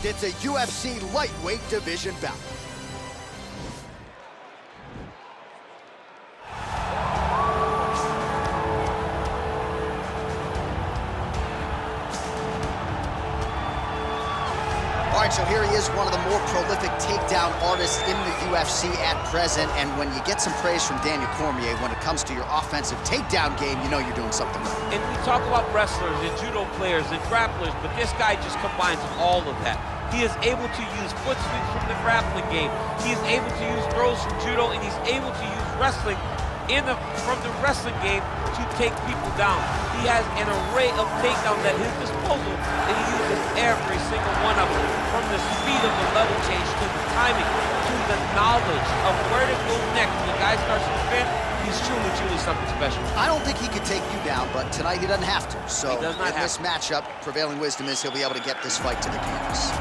next, it's a UFC lightweight division bout. All right, so here he is, one of the more prolific takedown artists in the UFC at present. And when you get some praise from Daniel Cormier when it comes to your offensive takedown game, you know you're doing something right. And we talk about wrestlers and judo players and grapplers, but this guy just combines all of that. He is able to use foot sweeps from the grappling game. He is able to use throws from judo, and he's able to use wrestling from the wrestling game to take people down. He has an array of takedowns at his disposal, and he uses every single one of them, from the speed of the level change to the timing to the knowledge of where to go next. When the guy starts to defend, he's truly something special. I don't think he could take you down, but tonight he doesn't have to. So he does not in have this matchup, prevailing wisdom is he'll be able to get this fight to the canvas.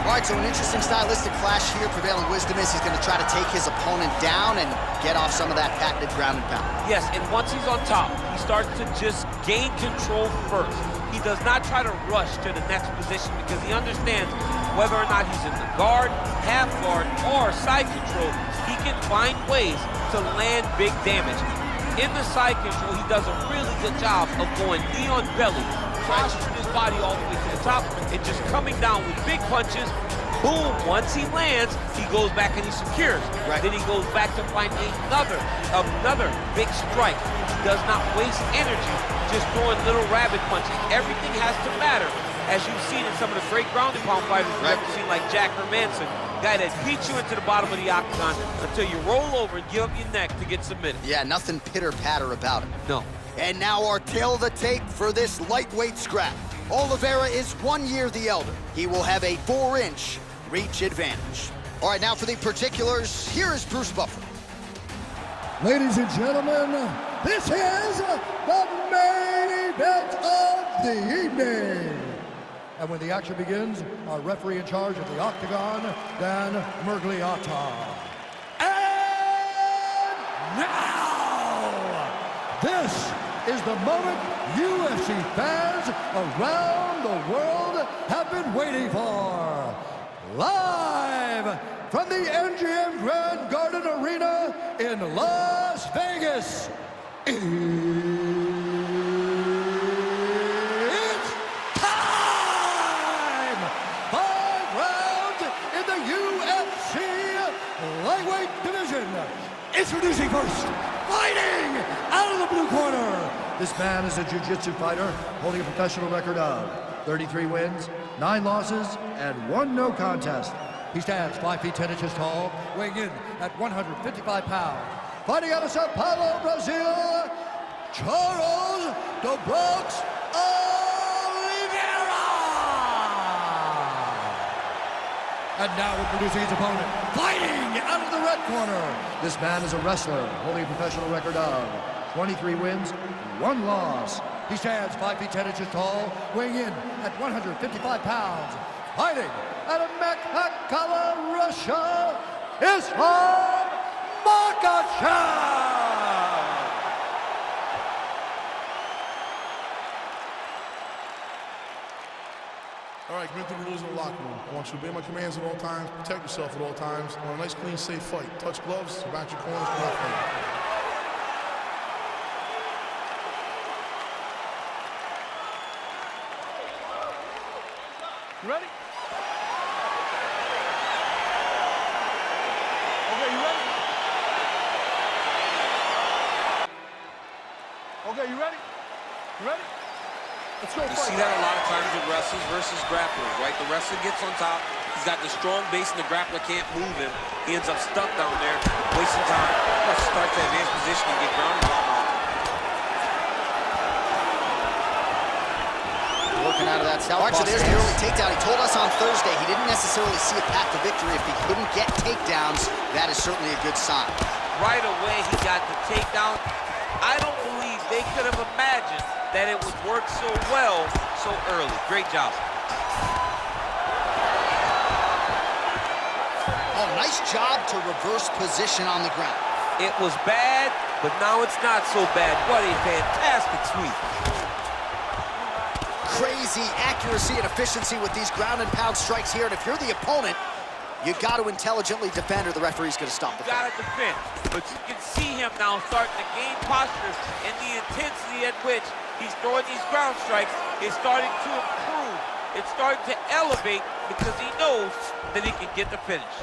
All right, so an interesting stylistic clash here. Prevailing wisdom is he's going to try to take his opponent down and get off some of that patented ground and pound. Yes, and once he's on top, he starts to just gain control first. He does not try to rush to the next position because he understands whether or not he's in the guard, half guard, or side control, he can find ways to land big damage. In the side control, he does a really good job of going knee on belly, posturing his body all the way to the top, and just coming down with big punches. Boom, once he lands, he goes back and he secures. Right. Then he goes back to find another big strike. He does not waste energy just throwing little rabbit punches. Everything has to matter, as you've seen in some of the great ground and pound fighters you've ever seen, like Jack Hermanson, guy that beats you into the bottom of the octagon until you roll over and give up your neck to get submitted. Yeah, nothing pitter-patter about it. No. And now our tail of the tape for this lightweight scrap. Oliveira is 1 year the elder. He will have a 4-inch reach advantage. All right, now for the particulars, here is Bruce Buffer. Ladies and gentlemen, this is the main event of the evening. And when the action begins, our referee in charge of the octagon, Dan Murgliata. And now, this is the moment UFC fans around the world have been waiting for. Live from the MGM Grand Garden Arena in Las Vegas, it's time! 5 rounds in the UFC lightweight division. Introducing first, fighting out of the blue corner. This man is a jiu-jitsu fighter holding a professional record of 33 wins, 9 losses, and 1 no contest. He stands 5 feet 10 inches tall, weighing in at 155 pounds. Fighting out of Sao Paulo, Brazil, Charles "The Bronx" Oliveira! And now introducing his opponent, fighting out of the red corner. This man is a wrestler holding a professional record of 23 wins, 1 loss. He stands 5 feet 10 inches tall, weighing in at 155 pounds. Fighting out of Makhachev, Russia, Islam Makhachev! All right, commit to the rules in the locker room. I want you to obey my commands at all times, protect yourself at all times. I want a nice, clean, safe fight. Touch gloves, surround your corners, come out fighting. You ready? Okay, you ready? Okay, you ready? You ready? Let's go. You see that a lot of times with wrestlers versus grapplers, right? The wrestler gets on top, he's got the strong base, and the grappler can't move him. He ends up stuck down there, wasting time. Let's start to advance position and get grounded. Working out of that southpaw. All right, so there's the early takedown. He told us on Thursday he didn't necessarily see a path to victory if he couldn't get takedowns. That is certainly a good sign. Right away, he got the takedown. I don't believe they could have imagined that it would work so well so early. Great job. Oh, nice job to reverse position on the ground. It was bad, but now it's not so bad. What a fantastic sweep. crazy accuracy and efficiency with these ground and pound strikes here, and if you're the opponent, you got to intelligently defend or the referee's going to stop the fight. You got to defend, but you can see him now starting to gain posture, and the intensity at which he's throwing these ground strikes is starting to improve. It's starting to elevate because he knows that he can get the finish.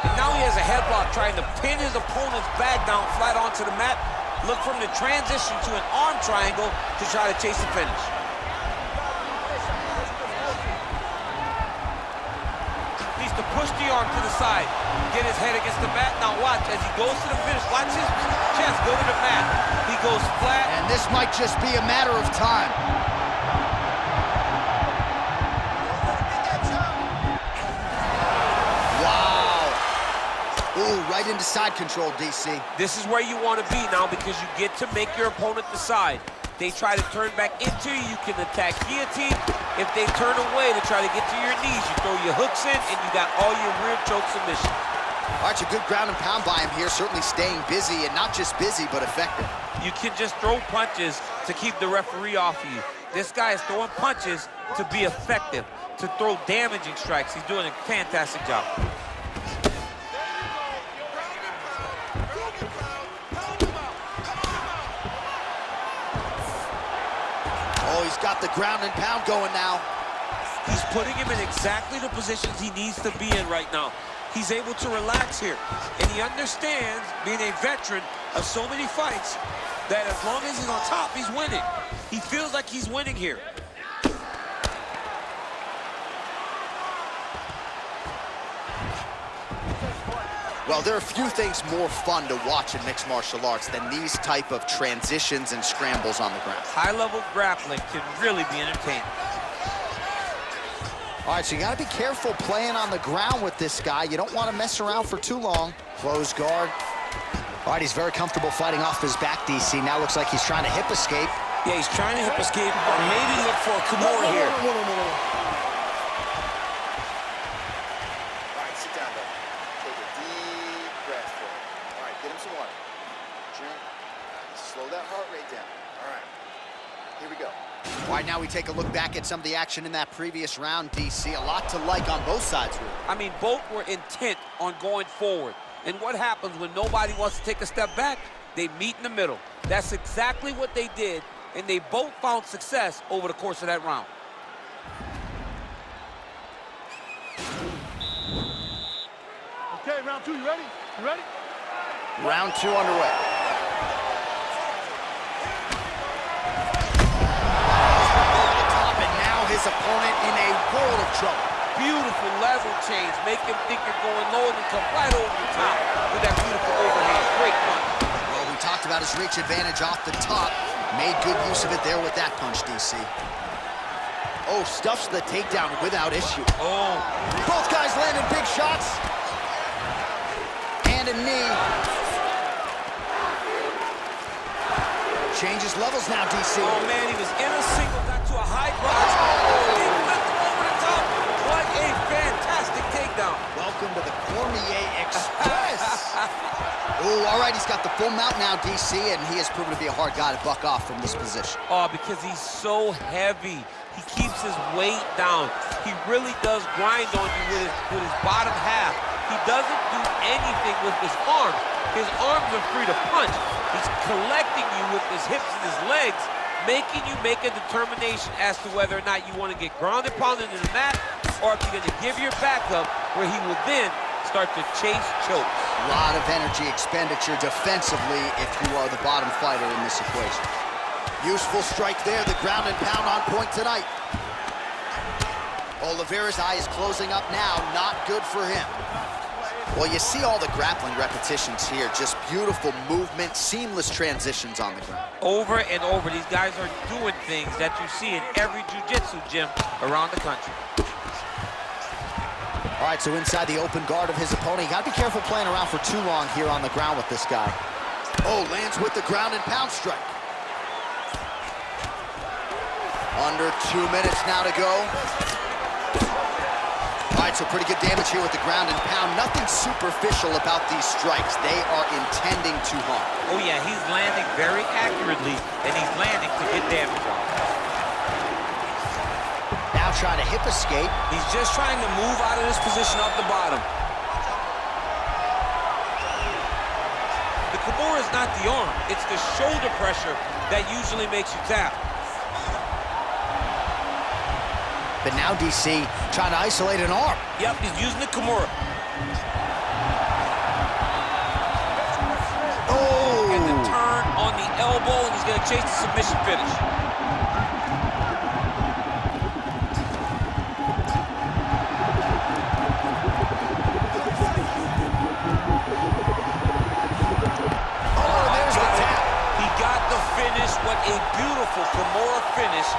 And now he has a headlock trying to pin his opponent's back down flat onto the mat. Look for him to transition to an arm triangle to try to chase the finish. Needs to push the arm to the side, get his head against the mat. Now watch as he goes to the finish. Watch his chest go to the mat. He goes flat. And this might just be a matter of time. Ooh, right into side control, DC. This is where you want to be now because you get to make your opponent decide. They try to turn back into you, you can attack guillotine. If they turn away to try to get to your knees, you throw your hooks in and you got all your rear choke submission. All right, a good ground and pound by him here, certainly staying busy, and not just busy, but effective. You can just throw punches to keep the referee off of you. This guy is throwing punches to be effective, to throw damaging strikes. He's doing a fantastic job. Oh, he's got the ground and pound going now. He's putting him in exactly the positions he needs to be in right now. He's able to relax here. And he understands, being a veteran of so many fights, that as long as he's on top, he's winning. He feels like he's winning here. Well, there are few things more fun to watch in mixed martial arts than these type of transitions and scrambles on the ground. High-level grappling can really be entertaining. All right, so you got to be careful playing on the ground with this guy. You don't want to mess around for too long. Close guard. All right, he's very comfortable fighting off his back, DC. Now looks like he's trying to hip escape. Yeah, he's trying to hip escape or maybe look for a Kimura here. Slow that heart rate down. All right, here we go. All right, now we take a look back at some of the action in that previous round, DC. A lot to like on both sides, really. I mean, both were intent on going forward. And what happens when nobody wants to take a step back? They meet in the middle. That's exactly what they did, and they both found success over the course of that round. Okay, round two, you ready? You ready? Round two underway. His opponent in a world of trouble. Beautiful level change. Make him think you're going low and then come right over the top with that beautiful overhand. Great punch. Well, we talked about his reach advantage off the top. Made good use of it there with that punch, DC. Oh, stuffs the takedown without issue. Oh. Both guys landing big shots. And a knee. Changes levels now, DC. Oh, man, he was in a single, got to a high cross. He flipped him over the top. What a fantastic takedown. Welcome to the Cormier Express. Oh, all right, he's got the full mount now, DC, and he has proven to be a hard guy to buck off from this position. Oh, because he's so heavy. He keeps his weight down. He really does grind on you with his bottom half. He doesn't do anything with his arms. His arms are free to punch. He's collecting you with his hips and his legs, making you make a determination as to whether or not you want to get grounded, pounded in the mat, or if you're going to give your back up, where he will then start to chase chokes. A lot of energy expenditure defensively if you are the bottom fighter in this equation. Useful strike there, the ground and pound on point tonight. Oliveira's eye is closing up now, not good for him. Well, you see all the grappling repetitions here, just beautiful movement, seamless transitions on the ground. Over and over, these guys are doing things that you see in every jiu-jitsu gym around the country. All right, so inside the open guard of his opponent, you gotta be careful playing around for too long here on the ground with this guy. Oh, lands with the ground and pound strike. Under 2 minutes now to go. All right, so pretty good damage here with the ground and pound. Nothing superficial about these strikes. They are intending to harm. Oh, yeah, he's landing very accurately, and he's landing to get damage on. now trying to hip escape. He's just trying to move out of this position off the bottom. The Kimura is not the arm. It's the shoulder pressure that usually makes you tap. But now DC trying to isolate an arm. Yep, he's using the Kimura. Oh! And the turn on the elbow, and he's going to chase the submission finish. Oh, there's the tap. He got the finish. What a beautiful Kimura finish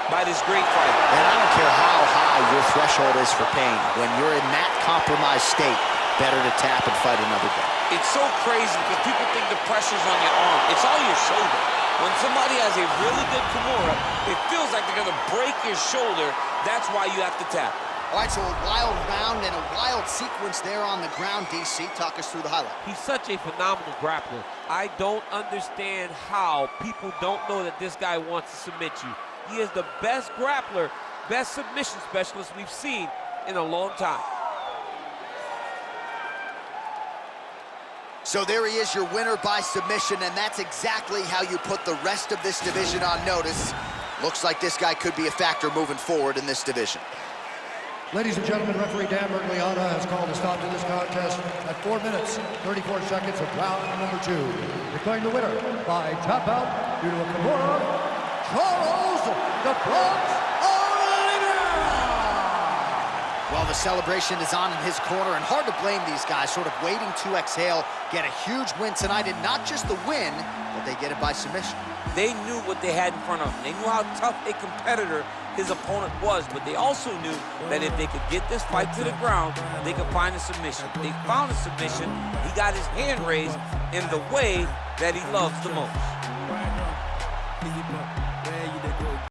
by this great fighter. And I don't care how high your threshold is for pain. When you're in that compromised state, better to tap and fight another day. It's so crazy because people think the pressure's on your arm. It's all your shoulder. When somebody has a really good Kimura, it feels like they're going to break your shoulder. That's why you have to tap. All right, so a wild round and a wild sequence there on the ground. DC, talk us through the highlight. He's such a phenomenal grappler. I don't understand how people don't know that this guy wants to submit you. He is the best grappler, best submission specialist we've seen in a long time. So there he is, your winner by submission, and that's exactly how you put the rest of this division on notice. Looks like this guy could be a factor moving forward in this division. Ladies and gentlemen, referee Dan Bergliana has called a stop to this contest at 4 minutes, 34 seconds of round number 2. Declaring the winner by tap out due to a Kimura, Charles the Bronx Oliveira! Well, the celebration is on in his corner, and hard to blame these guys, sort of waiting to exhale, get a huge win tonight, and not just the win, but they get it by submission. They knew what they had in front of them. They knew how tough a competitor his opponent was, but they also knew that if they could get this fight to the ground, they could find a submission. They found a submission. He got his hand raised in the way that he loves the most.